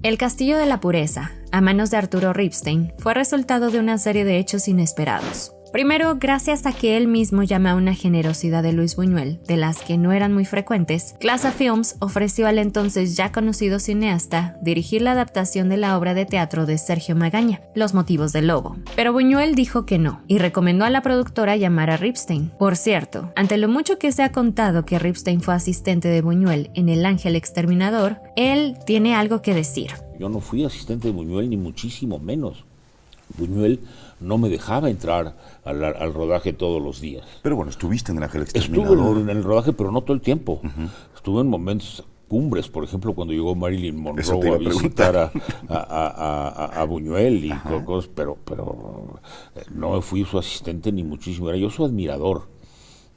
El Castillo de la Pureza, a manos de Arturo Ripstein, fue resultado de una serie de hechos inesperados. Primero, gracias a que él mismo llama a una generosidad de Luis Buñuel, de las que no eran muy frecuentes, Clasa Films ofreció al entonces ya conocido cineasta dirigir la adaptación de la obra de teatro de Sergio Magaña, Los motivos del lobo. Pero Buñuel dijo que no, y recomendó a la productora llamar a Ripstein. Por cierto, ante lo mucho que se ha contado que Ripstein fue asistente de Buñuel en El Ángel Exterminador, él tiene algo que decir. Yo no fui asistente de Buñuel, ni muchísimo menos. Buñuel no me dejaba entrar al rodaje todos los días. Pero bueno, estuviste en El Ángel Exterminador. Estuve en el rodaje, pero no todo el tiempo. Estuve en momentos cumbres, por ejemplo, cuando llegó Marilyn Monroe a visitar a Buñuel y cosas, pero no fui su asistente ni muchísimo. Era yo su admirador,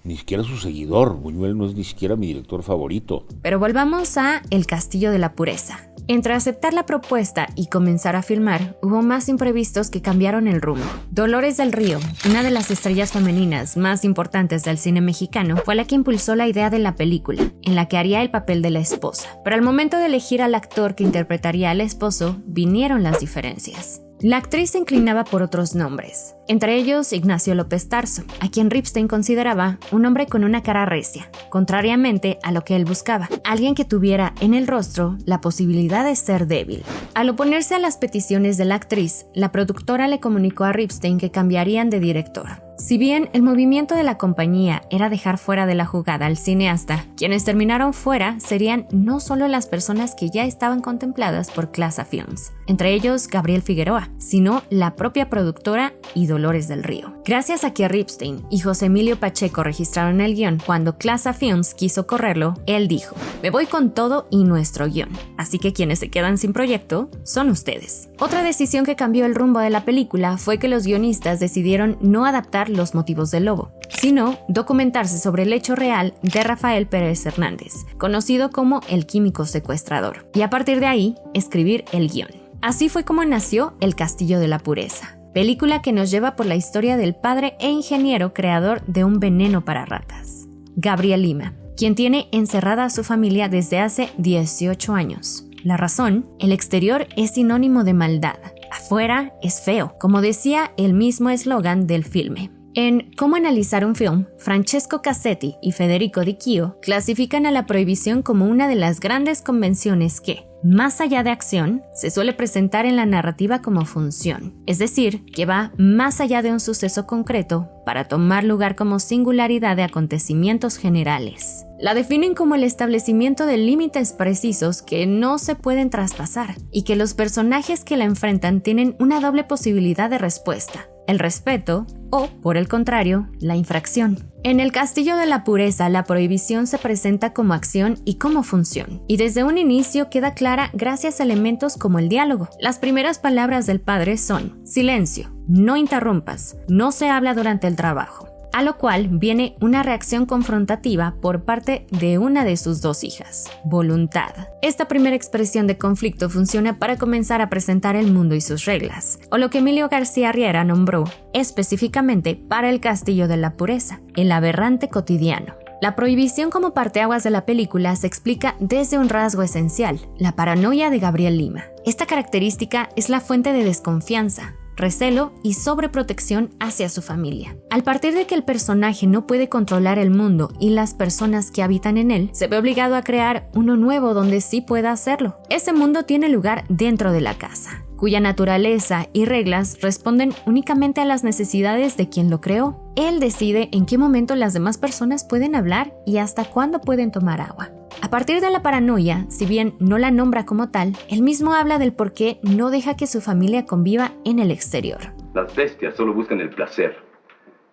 ni siquiera su seguidor. Buñuel no es ni siquiera mi director favorito. Pero volvamos a El Castillo de la Pureza. Entre aceptar la propuesta y comenzar a filmar, hubo más imprevistos que cambiaron el rumbo. Dolores del Río, una de las estrellas femeninas más importantes del cine mexicano, fue la que impulsó la idea de la película, en la que haría el papel de la esposa. Pero al momento de elegir al actor que interpretaría al esposo, vinieron las diferencias. La actriz se inclinaba por otros nombres, entre ellos Ignacio López Tarso, a quien Ripstein consideraba un hombre con una cara recia, contrariamente a lo que él buscaba, alguien que tuviera en el rostro la posibilidad de ser débil. Al oponerse a las peticiones de la actriz, la productora le comunicó a Ripstein que cambiarían de director. Si bien el movimiento de la compañía era dejar fuera de la jugada al cineasta, quienes terminaron fuera serían no solo las personas que ya estaban contempladas por Clasa Films, entre ellos Gabriel Figueroa, sino la propia productora y Dolores del Río. Gracias a que Ripstein y José Emilio Pacheco registraron el guión cuando Clasa Films quiso correrlo, él dijo: "Me voy con todo y nuestro guión, así que quienes se quedan sin proyecto son ustedes". Otra decisión que cambió el rumbo de la película fue que los guionistas decidieron no adaptar Los motivos del lobo, sino documentarse sobre el hecho real de Rafael Pérez Hernández, conocido como el químico secuestrador, y a partir de ahí escribir el guión. Así fue como nació El Castillo de la Pureza, película que nos lleva por la historia del padre e ingeniero creador de un veneno para ratas, Gabriel Lima, quien tiene encerrada a su familia desde hace 18 años. La razón: el exterior es sinónimo de maldad, afuera es feo, como decía el mismo eslogan del filme. En Cómo analizar un film, Francesco Cassetti y Federico Di Chio clasifican a la prohibición como una de las grandes convenciones que, más allá de acción, se suele presentar en la narrativa como función, es decir, que va más allá de un suceso concreto para tomar lugar como singularidad de acontecimientos generales. La definen como el establecimiento de límites precisos que no se pueden traspasar y que los personajes que la enfrentan tienen una doble posibilidad de respuesta: el respeto o, por el contrario, la infracción. En El Castillo de la Pureza, la prohibición se presenta como acción y como función, y desde un inicio queda clara gracias a elementos como el diálogo. Las primeras palabras del padre son: silencio, no interrumpas, no se habla durante el trabajo. A lo cual viene una reacción confrontativa por parte de una de sus dos hijas: voluntad. Esta primera expresión de conflicto funciona para comenzar a presentar el mundo y sus reglas, o lo que Emilio García Riera nombró específicamente para El Castillo de la Pureza, el aberrante cotidiano. La prohibición como parteaguas de la película se explica desde un rasgo esencial: la paranoia de Gabriel Lima. Esta característica es la fuente de desconfianza, recelo y sobreprotección hacia su familia. Al partir de que el personaje no puede controlar el mundo y las personas que habitan en él, se ve obligado a crear uno nuevo donde sí pueda hacerlo. Ese mundo tiene lugar dentro de la casa, cuya naturaleza y reglas responden únicamente a las necesidades de quien lo creó. Él decide en qué momento las demás personas pueden hablar y hasta cuándo pueden tomar agua. A partir de la paranoia, si bien no la nombra como tal, él mismo habla del por qué no deja que su familia conviva en el exterior. Las bestias solo buscan el placer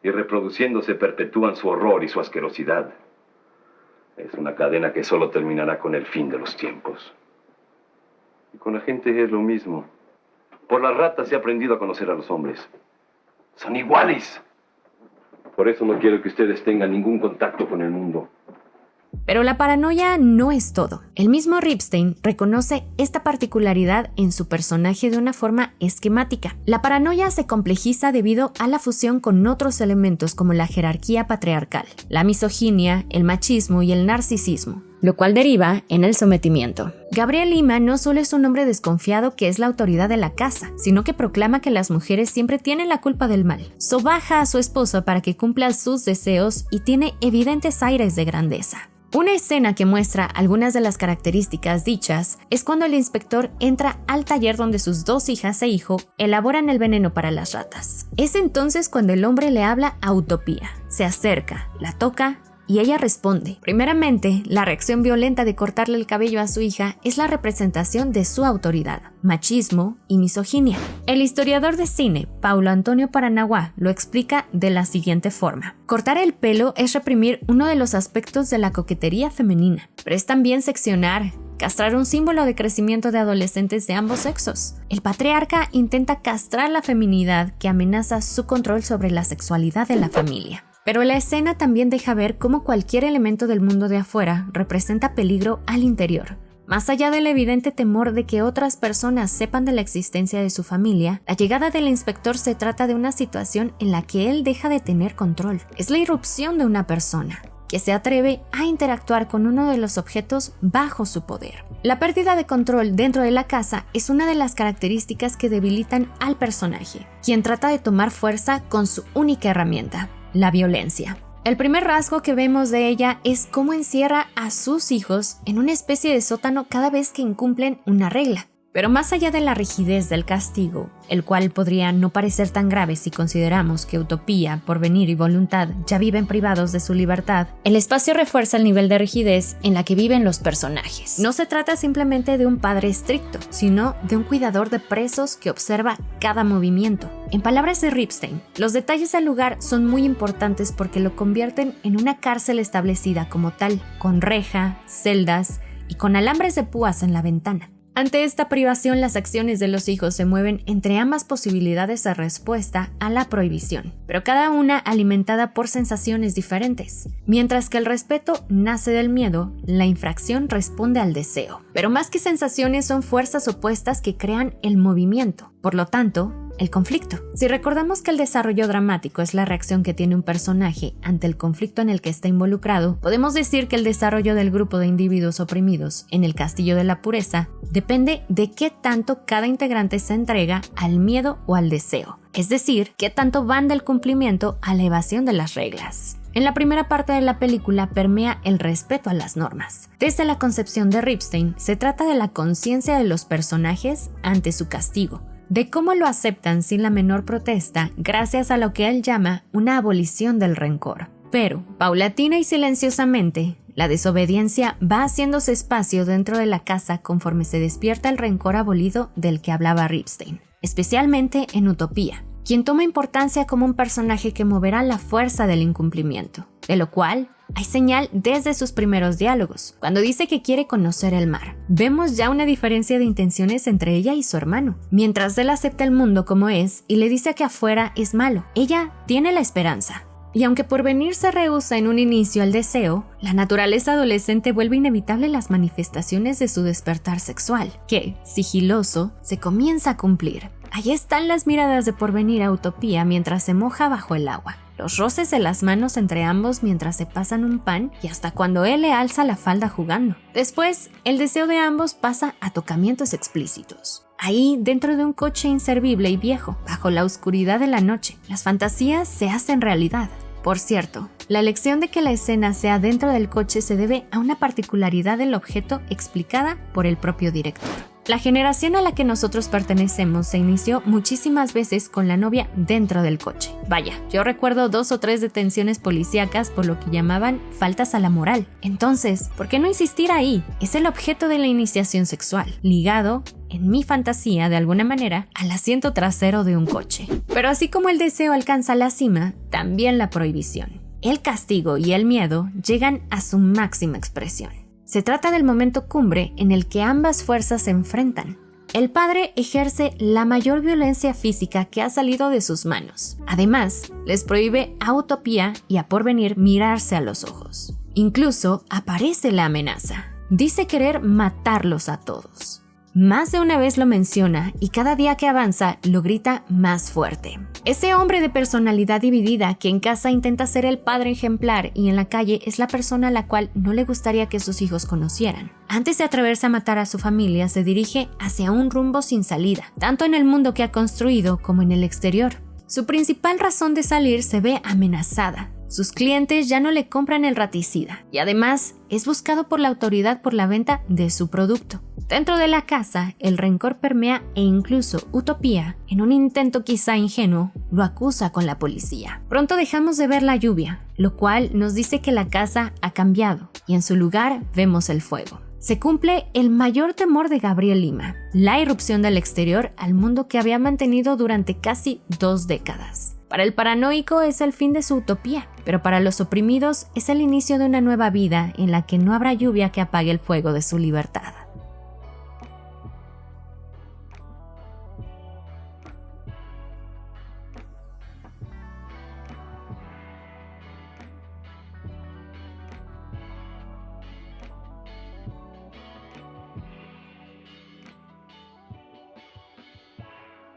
y reproduciéndose perpetúan su horror y su asquerosidad. Es una cadena que solo terminará con el fin de los tiempos. Y con la gente es lo mismo. Por las ratas he aprendido a conocer a los hombres. Son iguales. Por eso no quiero que ustedes tengan ningún contacto con el mundo. Pero la paranoia no es todo. El mismo Ripstein reconoce esta particularidad en su personaje de una forma esquemática. La paranoia se complejiza debido a la fusión con otros elementos como la jerarquía patriarcal, la misoginia, el machismo y el narcisismo. lo cual deriva en el sometimiento. Gabriel Lima no solo es un hombre desconfiado que es la autoridad de la casa, sino que proclama que las mujeres siempre tienen la culpa del mal. Sobaja a su esposo para que cumpla sus deseos y tiene evidentes aires de grandeza. Una escena que muestra algunas de las características dichas es cuando el inspector entra al taller donde sus 2 hijas e hijo elaboran el veneno para las ratas. Es entonces cuando el hombre le habla a Utopía, se acerca, la toca y ella responde. Primeramente, la reacción violenta de cortarle el cabello a su hija es la representación de su autoridad, machismo y misoginia. El historiador de cine, Paulo Antonio Paranaguá, lo explica de la siguiente forma. Cortar el pelo es reprimir uno de los aspectos de la coquetería femenina, pero es también seccionar, castrar un símbolo de crecimiento de adolescentes de ambos sexos. El patriarca intenta castrar la feminidad que amenaza su control sobre la sexualidad de la familia. Pero la escena también deja ver cómo cualquier elemento del mundo de afuera representa peligro al interior. Más allá del evidente temor de que otras personas sepan de la existencia de su familia, la llegada del inspector se trata de una situación en la que él deja de tener control. Es la irrupción de una persona que se atreve a interactuar con uno de los objetos bajo su poder. La pérdida de control dentro de la casa es una de las características que debilitan al personaje, quien trata de tomar fuerza con su única herramienta, la violencia. El primer rasgo que vemos de ella es cómo encierra a sus hijos en una especie de sótano cada vez que incumplen una regla. Pero más allá de la rigidez del castigo, el cual podría no parecer tan grave si consideramos que Utopía, Porvenir y Voluntad ya viven privados de su libertad, el espacio refuerza el nivel de rigidez en la que viven los personajes. No se trata simplemente de un padre estricto, sino de un cuidador de presos que observa cada movimiento. En palabras de Ripstein, los detalles del lugar son muy importantes porque lo convierten en una cárcel establecida como tal, con reja, celdas y con alambres de púas en la ventana. Ante esta privación, las acciones de los hijos se mueven entre ambas posibilidades de respuesta a la prohibición, pero cada una alimentada por sensaciones diferentes. Mientras que el respeto nace del miedo, la infracción responde al deseo. Pero más que sensaciones, son fuerzas opuestas que crean el movimiento. Por lo tanto, el conflicto. Si recordamos que el desarrollo dramático es la reacción que tiene un personaje ante el conflicto en el que está involucrado, podemos decir que el desarrollo del grupo de individuos oprimidos en el Castillo de la Pureza depende de qué tanto cada integrante se entrega al miedo o al deseo, es decir, qué tanto van del cumplimiento a la evasión de las reglas. En la primera parte de la película permea el respeto a las normas. Desde la concepción de Ripstein, se trata de la conciencia de los personajes ante su castigo, de cómo lo aceptan sin la menor protesta gracias a lo que él llama una abolición del rencor. Pero, paulatina y silenciosamente, la desobediencia va haciéndose espacio dentro de la casa conforme se despierta el rencor abolido del que hablaba Ripstein, especialmente en Utopía, quien toma importancia como un personaje que moverá la fuerza del incumplimiento, de lo cual hay señal desde sus primeros diálogos, cuando dice que quiere conocer el mar. Vemos ya una diferencia de intenciones entre ella y su hermano. Mientras él acepta el mundo como es y le dice que afuera es malo, ella tiene la esperanza. Y aunque Porvenir se rehúsa en un inicio al deseo, la naturaleza adolescente vuelve inevitable las manifestaciones de su despertar sexual, que, sigiloso, se comienza a cumplir. Allí están las miradas de Porvenir a Utopía mientras se moja bajo el agua, los roces de las manos entre ambos mientras se pasan un pan y hasta cuando él le alza la falda jugando. Después, el deseo de ambos pasa a tocamientos explícitos. Ahí, dentro de un coche inservible y viejo, bajo la oscuridad de la noche, las fantasías se hacen realidad. Por cierto, la elección de que la escena sea dentro del coche se debe a una particularidad del objeto explicada por el propio director. La generación a la que nosotros pertenecemos se inició muchísimas veces con la novia dentro del coche. Vaya, yo recuerdo 2 o 3 detenciones policíacas por lo que llamaban faltas a la moral. Entonces, ¿por qué no insistir ahí? Es el objeto de la iniciación sexual, ligado, en mi fantasía de alguna manera, al asiento trasero de un coche. Pero así como el deseo alcanza la cima, también la prohibición. El castigo y el miedo llegan a su máxima expresión. Se trata del momento cumbre en el que ambas fuerzas se enfrentan. El padre ejerce la mayor violencia física que ha salido de sus manos. Además, les prohíbe a Utopía y a Porvenir mirarse a los ojos. Incluso aparece la amenaza. Dice querer matarlos a todos. Más de una vez lo menciona y cada día que avanza lo grita más fuerte. Ese hombre de personalidad dividida que en casa intenta ser el padre ejemplar y en la calle es la persona a la cual no le gustaría que sus hijos conocieran. Antes de atreverse a matar a su familia, se dirige hacia un rumbo sin salida, tanto en el mundo que ha construido como en el exterior. Su principal razón de salir se ve amenazada. Sus clientes ya no le compran el raticida y además es buscado por la autoridad por la venta de su producto. Dentro de la casa, el rencor permea e incluso Utopía, en un intento quizá ingenuo, lo acusa con la policía. Pronto dejamos de ver la lluvia, lo cual nos dice que la casa ha cambiado y en su lugar vemos el fuego. Se cumple el mayor temor de Gabriel Lima, la irrupción del exterior al mundo que había mantenido durante casi 2 décadas. Para el paranoico es el fin de su utopía, pero para los oprimidos es el inicio de una nueva vida en la que no habrá lluvia que apague el fuego de su libertad.